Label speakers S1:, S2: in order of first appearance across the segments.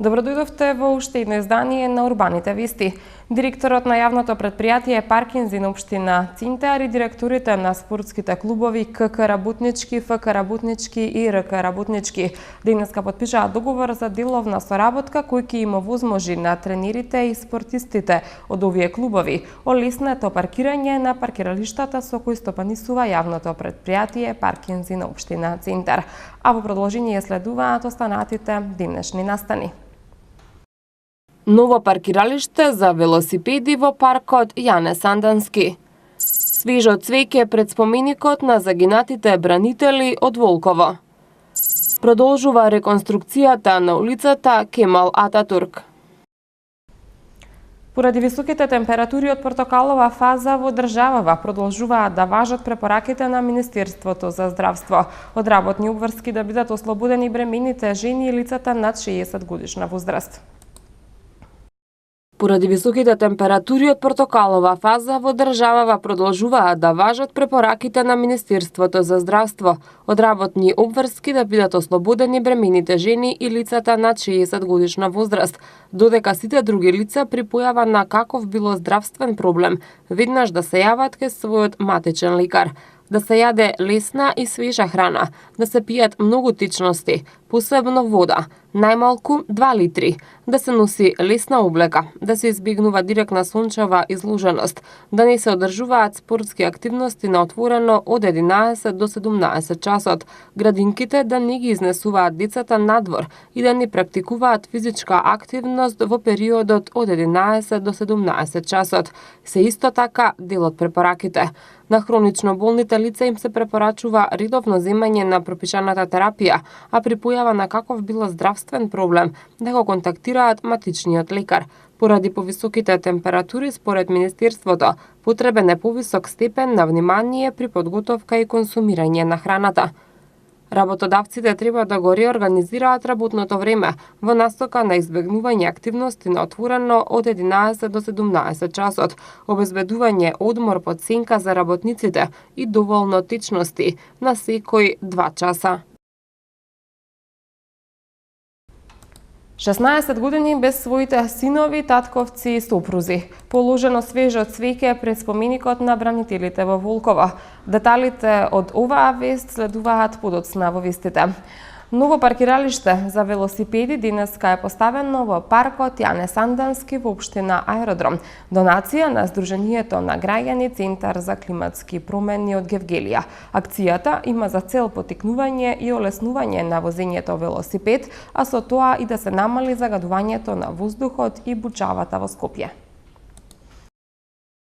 S1: Добродојдовте во уште едно издание на Урбаните вести. Директорот на јавното претпријатие Паркинзин општина Цинтар и директорите на спортските клубови КК Работнички, ФК Работнички и РК Работнички денеска потпишаа договор за деловна соработка кој ќе им овозможи на тренерите и спортистите од овие клубови олеснето паркирање на паркиралиштата со кои стопанисува јавното претпријатие Паркинзин општина Цинтар. А во продолжение следуваат останатите денешни настани. Ново паркиралиште за велосипеди во паркот Јане Сандански. Свежо цвеќе пред споменикот на загинатите бранители од Волково. Продолжува реконструкцијата на улицата Кемал Ататурк. Поради високите температури од портокалова фаза во државава продолжуваат да важат препораките на Министерството за здравство. Од работни обврски да бидат ослободени бремените жени и лицата над 60 годишна возраст. Поради високите температури од портокалова фаза во државава продолжуваат да важат препораките на Министерството за здравство. Од работни обврски да бидат ослободени бремените жени и лицата над 60 годишна возраст, додека сите други лица при појава на каков било здравствен проблем веднаш да се јават кај својот матичен лекар. Да се јаде лесна и свежа храна, да се пијат многу течности, посебно вода, најмалку 2 литри, да се носи лесна облека, да се избегнува директна сончева изложеност, да не се одржуваат спортски активности на отворено од 11 до 17 часот, градинките да не ги изнесуваат децата надвор и да не практикуваат физичка активност во периодот од 11 до 17 часот. Се исто така дел од препораките. На хронично болните лица им се препорачува редовно земање на пропишаната терапија, а при појава на каков било здравствен проблем да го контактираат матичниот лекар. Поради повисоките температури, според Министерството, потребен е повисок степен на внимание при подготовка и консумирање на храната. Работодавците треба да го реорганизираат работното време во настока на избегнување активности на отворено од 11 до 17 часот, обезбедување одмор под сенка за работниците и доволно течности на секој 2 часа. 16 години без своите синови, татковци и сопрузи. Положено свежо цвеќе пред споменикот на бранителите во Волково. Деталите од оваа вест следуваат подоцна во вестите. Ново паркиралиште за велосипеди денеска е поставено во паркот Јане Сандански во општина Аеродром. Донација на Сдруженијето на граѓани Центар за климатски промени од Гевгелија. Акцијата има за цел потикнување и олеснување на возењето велосипед, а со тоа и да се намали загадувањето на воздухот и бучавата во Скопје.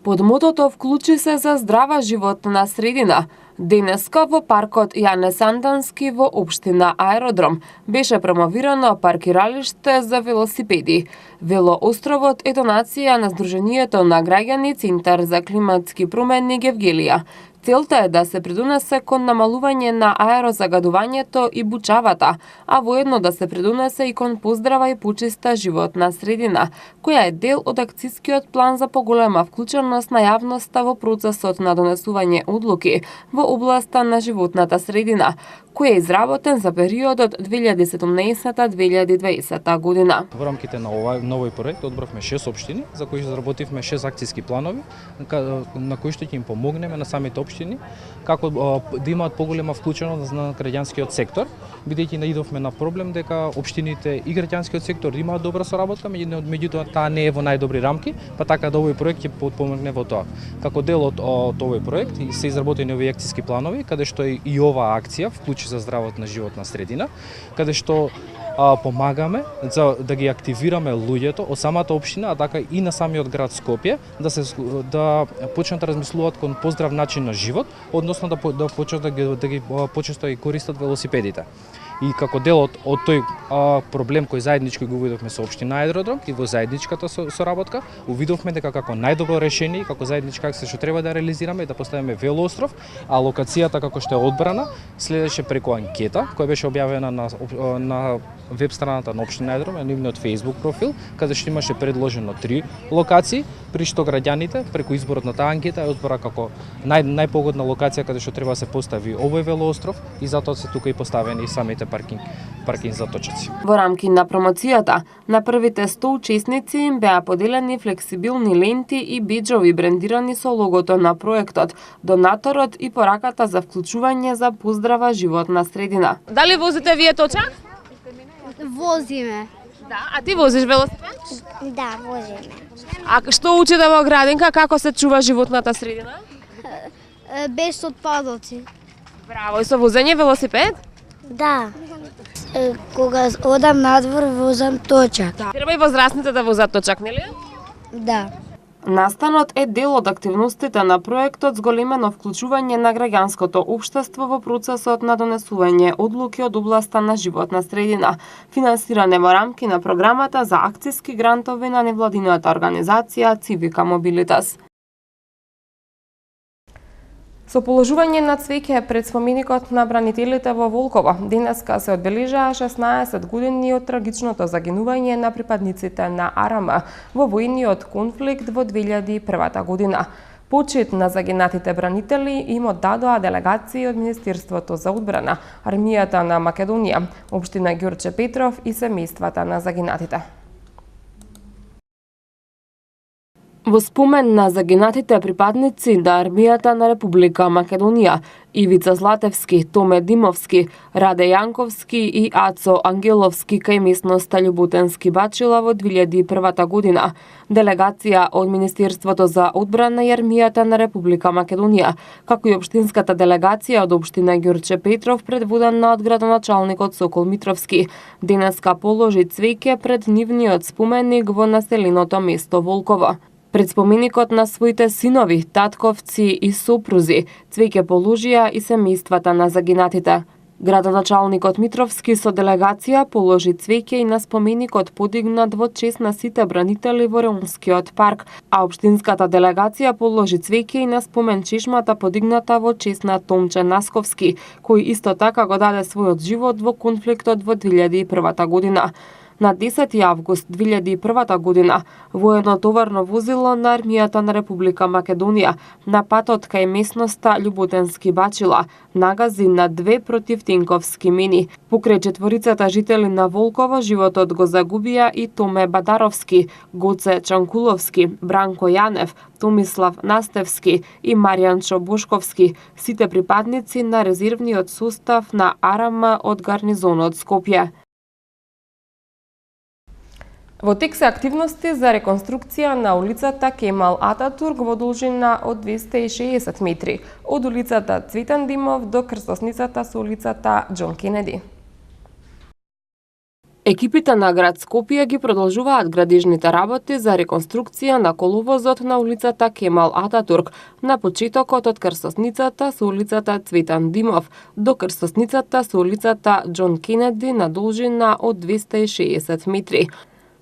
S1: Под мотото "Вклучи се за здрава животна средина", денеска во паркот Јане Сандански во општина Аеродром беше промовирано паркиралиште за велосипеди. Велоостровот е донација на Сдруженијето на граѓани Центар за климатски промени Гевгелија. Целта е да се придонесе кон намалување на аерозагадувањето и бучавата, а воедно да се придонесе и кон поздрава и почиста животна средина, која е дел од акцискиот план за поголема вклученост на јавноста во процесот на донесување одлуки во областа на животната средина, кој е изработен за периодот 2017-2020 година.
S2: Во рамките на овој проект одбравме 6 општини за кои изработивме 6 акциски планови на кои што ќе им помогнеме на самите општини како да имаат поголема вклученост на граѓанскиот сектор, бидејќи наидовме на проблем дека општините и граѓанскиот сектор имаат добра соработка, меѓутоа таа не е во најдобри рамки, па така да овој проект ќе помогне во тоа. Како дел од овој проект се изработени овие акциски планови, каде што и оваа акција "Вклучи за здравотна животна средина", каде што помагаме за да ги активираме луѓето од самата општина, а така и на самиот град Скопје, да почнат да размислуваат кон поздрав начин на живот, односно да почнат да ги почесто и користат велосипедите. И како дел од тој проблем кој заеднички го увидовме со општина Аеродром и во заедничката соработка, увидовме дека како најдобро решение и како заедничка акција што треба да реализираме и да поставиме велоостров, а локацијата како што е одбрана следеше преку анкета која беше објавена на веб страната на општина Аеродром, на нивниот Facebook профил, каде што имаше предложено 3 локации, при што граѓаните преку изборот на таа анкета ја одбра како најпогодна локација каде што треба да се постави овој велоостров и затоа се тука и поставени самите самите паркинг заточаци.
S1: Во рамки на промоцијата, на првите 100 учесници им беа поделени флексибилни ленти и беџови брендирани со логото на проектот, донаторот и пораката за вклучување за поздрава животна средина. Дали возите вие точак?
S3: Возиме.
S1: Да, а ти возиш велосипед?
S3: Да, возиме.
S1: А што учите во градинка, како се чува животната средина?
S3: Без отпадоци.
S1: Браво, и со возење велосипед?
S3: Да. Кога одам надвор, возам точак.
S1: Треба и возрастните да возат точак, нели?
S3: Да.
S1: Настанот е дел од активностите на проектот зголемено вклучување на граѓанското општество во процесот на донесување одлуки од областа на животна средина, финансиране во рамки на програмата за акциски грантови на невладината организација Цивика Мобилитас. Со положување на цвеќе пред споменикот на бранителите во Волково, денеска се одбележаа 16 години од трагичното загинување на припадниците на АРМ во војниот конфликт во 2001 година. Почит на загинатите бранители им оддадоа делегации од Министерството за одбрана, Армијата на Македонија, Општина Ѓурче Петров и семејствата на загинатите. Во спомен на загинатите припадници на Армијата на Република Македонија, Ивица Златевски, Томе Димовски, Раде Јанковски и Ацо Ангеловски кај местноста Љуботенски Бачила во 2001 година, делегација од Министерството за одбрана и Армијата на Република Македонија, како и општинската делегација од Општина Ѓурче Петров предводена од градоначалникот Сокол Митровски, денеска положи цвеќе пред нивниот споменик во населеното место Волково. Пред споменикот на своите синови, татковци и сопрузи, цвеќе положија и семејствата на загинатите. Градоначалникот Митровски со делегација положи цвеќе и на споменикот подигнат во чест на сите бранители во Реумскиот парк, а општинската делегација положи цвеќе и на спомен чешмата подигната во чест на Томче Насковски, кој исто така го даде својот живот во конфликтот во 2001 година. На 10 август 2001 година, воено товарно возило на Армијата на Република Македонија на патот кај местноста Љуботенски Бачила нагази на 2 противтенковски мини. Покрај четворицата жители на Волково животот го загубија и Томе Бадаровски, Гоце Чанкуловски, Бранко Јанев, Томислав Настевски и Маријанчо Бошковски, сите припадници на резервниот состав на АРМ од гарнизонот Скопје. Во тек се активности за реконструкција на улицата Кемал Ататурк во должина од 260 метри, од улицата Цветан Димов до крстосницата со улицата Џон Кенеди. Екипите на град Скопје ги продолжуваат градежните работи за реконструкција на коловозот на улицата Кемал Ататурк на почетокот од крстосницата со улицата Цветан Димов до крстосницата со улицата Џон Кенеди на должина од 260 метри.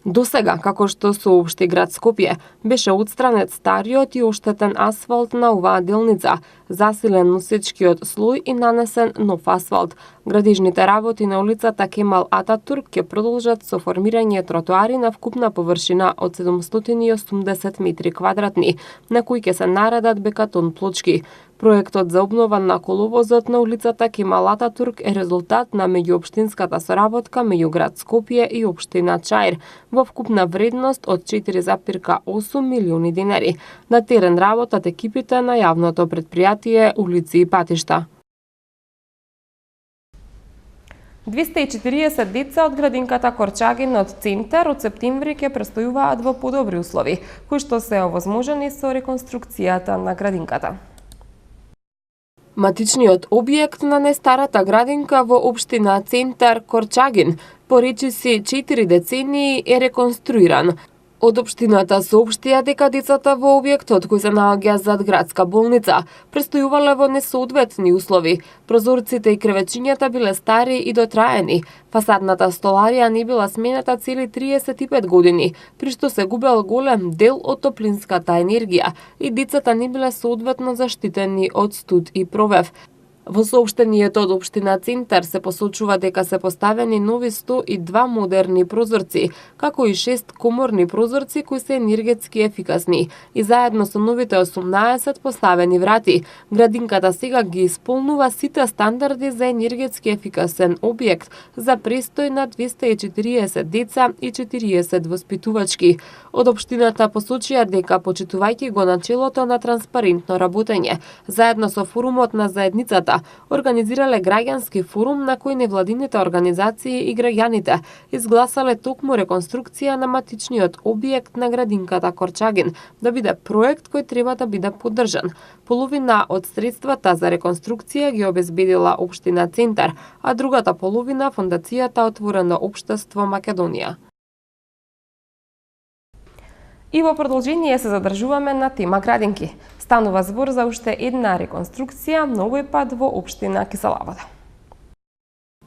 S1: Досега, како што соопшти град Скопје, беше отстранет стариот и оштетен асфалт на оваа делница, засилен носечкиот слој и нанесен нов асфалт. Градежните работи на улицата Кемал Ататурк ќе продолжат со формирање тротоари на вкупна површина од 780 метри квадратни, на кои ќе се наредат бекатон плочки. Проектот за обнова на коловозот на улицата Кемал Ататурк е резултат на меѓуопштинската соработка меѓу град Скопје и општина Чаир во вкупна вредност од 4,8 милиони денари. На терен работат екипите на јавното предпријатие Улици и патишта. 240 деца од градинката Корчагин од Центар од септември ќе престојуваат во подобри услови, кои што се овозможени со реконструкцијата на градинката. Матичниот објект на нестарата градинка во општина Центар Корчагин по речиси 4 децении е реконструиран. Од општината соопштија дека децата во објектот кој се наоѓа зад градска болница престојувале во несоодветни услови. Прозорците и кревечињата биле стари и дотраени. Фасадната столарија не била сменета цели 35 години, при што се губел голем дел од топлинската енергија и децата не биле соодветно заштитени од студ и провев. Во соопштението од општина Центар се посочува дека се поставени нови 102 модерни прозорци, како и 6 коморни прозорци кои се енергетски ефикасни и заедно со новите 18 поставени врати, градинката сега ги исполнува сите стандарди за енергетски ефикасен објект за престој на 240 деца и 40 воспитувачки. Од општината посочија дека почитувајќи го начелото на транспарентно работење, заедно со форумот на заедницата организирале граѓански форум на кој невладините организации и граѓаните изгласале токму реконструкција на матичниот објект на градинката Корчагин да биде проект кој треба да биде поддржан. Половина од средствата за реконструкција ги обезбедила општина Центар, а другата половина фондацијата Отворено општество Македонија. И во продолжение се задржуваме на тема градинки. Станува збор за уште една реконструкција, новој пат во општина Киселавода.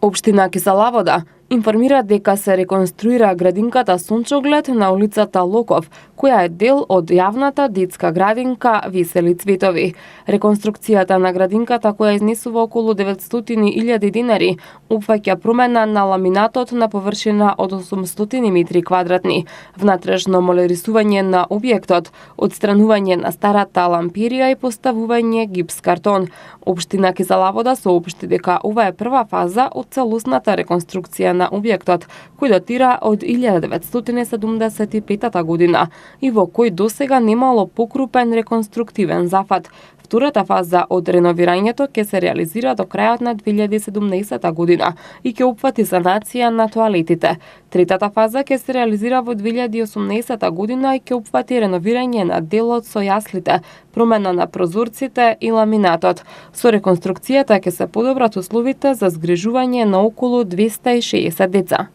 S1: Општина Киселавода информира дека се реконструира градинката Сончоглед на улицата Локов, која е дел од јавната детска градинка Весели цветови. Реконструкцијата на градинката, која изнесува околу 900.000 денари, опфаќа промена на ламинатот на површина од 800 метри квадратни, внатрешно молерисување на објектот, отстранување на старата ламперија и поставување гипс картон. Општина Киселавода соопшти дека ова е прва фаза од целосната реконструкција на објектот, кој датира од 1975 година и во кој досега немало покрупен реконструктивен зафат. Втората фаза од реновирањето ќе се реализира до крајот на 2017 година и ќе опфати санација на тоалетите. Третата фаза ќе се реализира во 2018 година и ќе опфати реновирање на делот со јаслите, промена на прозорците и ламинатот. Со реконструкцијата ќе се подобрат условите за згрижување на околу 260 деца.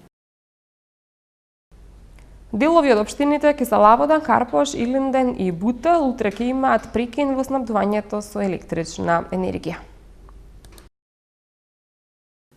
S1: Делови од општините Киселавода, Карпош, Илинден и Бутел утре ќе имаат прекин во снабдувањето со електрична енергија.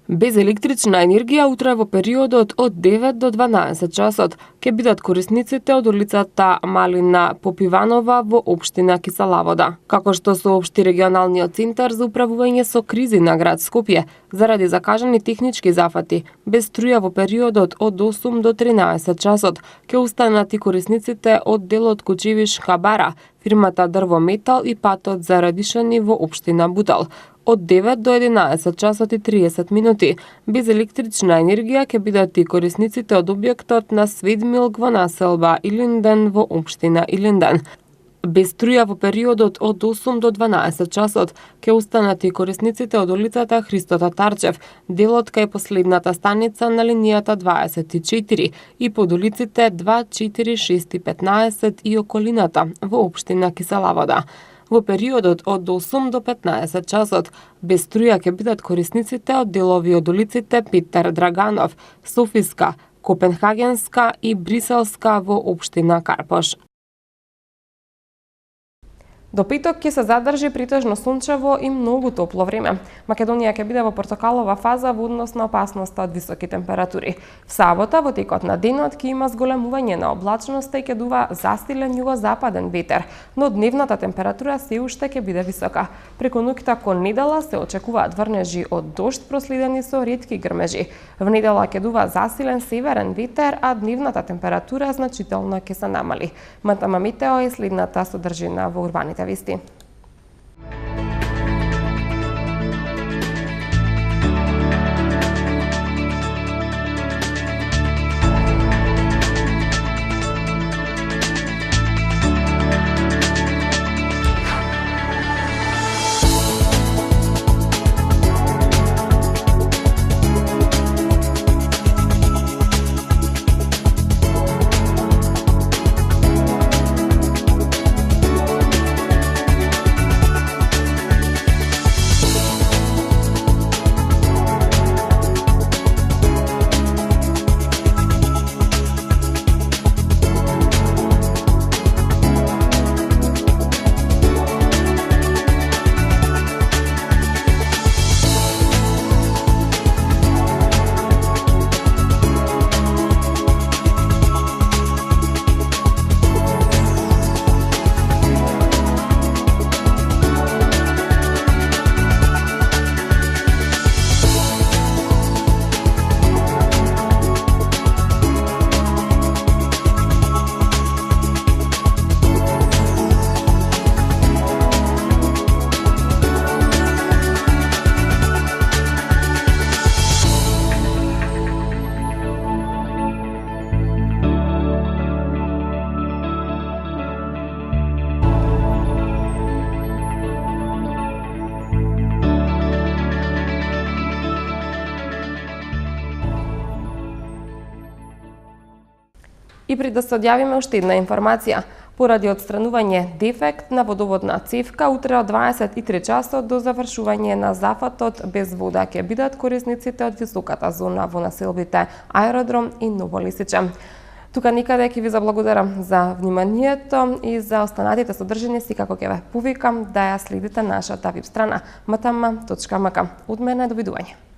S1: Без електрична енергија утре во периодот од 9 до 12 часот ќе бидат корисниците од улицата Малина Попиванова во општина Киселавода. Како што соопшти регионалниот центар за управување со кризи на град Скопје, заради закажани технички зафати, без струја во периодот од 8 до 13 часот ќе останат и корисниците од делот Кучевишка бара, фирмата Дрвометал и патот за Радишани во општина Бутел. Од 9 до 11 часот и 30 минути. Без електрична енергија ќе бидат и корисниците од објектот на Сведмилк во населба Илинден во општина Илинден. Без струја во периодот од 8 до 12 часот ќе останат и корисниците од улицата Христо Татарчев, делот кај последната станица на линијата 24 и под улиците 2, 4, 6 и 15 и околината во општина Киселавода. Во периодот од 8 до 15 часот без струја ќе бидат корисниците од делови од улиците Петар Драганов, Софиска, Копенхагенска и Бриселска во општина Карпош. До петок ќе се задржи претежно сончево и многу топло време. Македонија ќе биде во портокалова фаза во однос на опасноста од високи температури. В сабота во текот на денот ќе има зголемување на облачноста и ќе дува застилен југозападен ветер, но дневната температура се уште ќе биде висока. Преку ноќта кон недела се очекуваат врнежи од дожд проследени со ретки грмежи. В недела ќе дува засилен северен ветер, а дневната температура значително ќе се намали. Матама Метео е следната содржина во урбаните вести. И при да се одјавиме уште една информација. Поради отстранување дефект на водоводна цевка, утре од 23 часот до завршување на зафатот без вода ќе бидат корисниците од високата зона во населбите Аеродром и Ново Лисиче. Тука никаде ќе ви заблагодарам за вниманието и за останатите содржини си како ќе ве повикам да ја следите нашата веб страна mtm.mk. Од мене довидување.